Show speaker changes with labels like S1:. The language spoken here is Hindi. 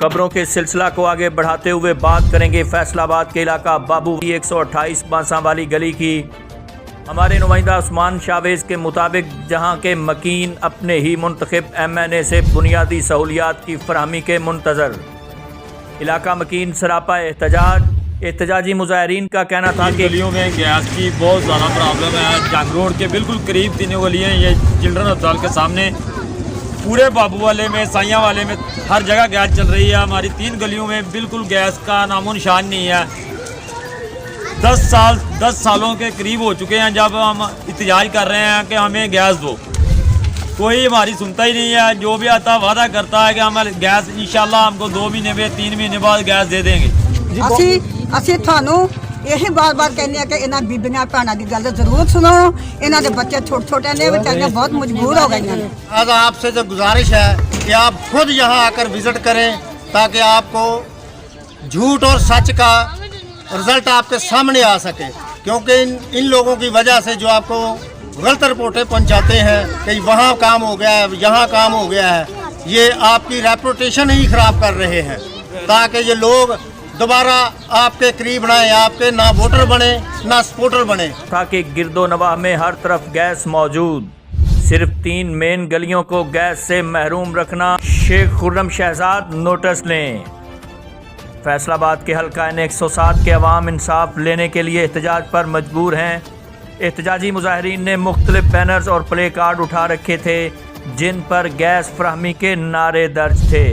S1: खबरों के सिलसिला को आगे बढ़ाते हुए बात करेंगे फैसलाबाद के इलाका बाबू 128 बांसा वाली गली की। हमारे नुमाइंदा उस्मान शावेज के मुताबिक जहां के मकीन अपने ही मुंतखब MNA से बुनियादी सहूलियात की फरहमी के मुंतजर, इलाका मकीन सरापा एहतजाजी मुजाहिरीन का कहना था कि
S2: गलियों में गैस की बहुत ज़्यादा प्रॉब्लम है। जंग रोड के बिल्कुल करीब तीनों गलियाँ, ये चिल्ड्रन अस्पताल के सामने, पूरे बाबू वाले में, साइयाँ वाले में हर जगह गैस चल रही है। हमारी 3 गलियों में बिल्कुल गैस का नामो निशान नहीं है। 10 सालों के करीब हो चुके हैं जब हम इत्तेजाज कर रहे हैं कि हमें गैस दो, कोई हमारी सुनता ही नहीं है। जो भी आता वादा करता है कि हम गैस इंशाल्लाह हमको 2 महीने में 3 महीने बाद गैस दे देंगे।
S3: ਅਸੀਂ ਤੁਹਾਨੂੰ ਇਹੀ ਬਾਰ-ਬਾਰ ਕਹਿੰਦੇ ਆ ਕਿ ਇਹਨਾਂ ਬੀਬੀਆਂ ਭੈਣਾਂ ਦੀ ਗੱਲ ਜ਼ਰੂਰ ਸੁਣੋ। ਇਹਨਾਂ ਦੇ ਬੱਚੇ ਛੋਟੇ-ਛੋਟੇ ਨੇ, ਵਿਚਾਰੀਆਂ बहुत मजबूर हो गई हैं।
S4: आज आपसे जो गुजारिश है कि आप खुद यहाँ आकर विजिट करें ताकि आपको झूठ और सच का रिजल्ट आपके सामने आ सके, क्योंकि इन लोगों की वजह से जो आपको गलत रिपोर्टें पहुँचाते हैं कि वहाँ काम हो गया है, यहाँ काम हो गया है, ये आपकी रेपुटेशन ही ख़राब कर रहे हैं ताकि ये लोग दोबारा आपके करीब ना आए, आपके ना वोटर बने ना सपोर्टर बने।
S1: ताकि गिरदो नवाह में हर तरफ गैस मौजूद, सिर्फ 3 मेन गलियों को गैस से महरूम रखना। शेख खुर्रम शहजाद नोटिस लें। फैसलाबाद के हल्का N107 के अवाम इंसाफ लेने के लिए एहतजाज पर मजबूर हैं। एहतजाजी मुजाहिरीन ने मुख्तलिफ बैनर्स और प्ले कार्ड उठा रखे थे जिन पर गैस फराहमी के नारे दर्ज थे।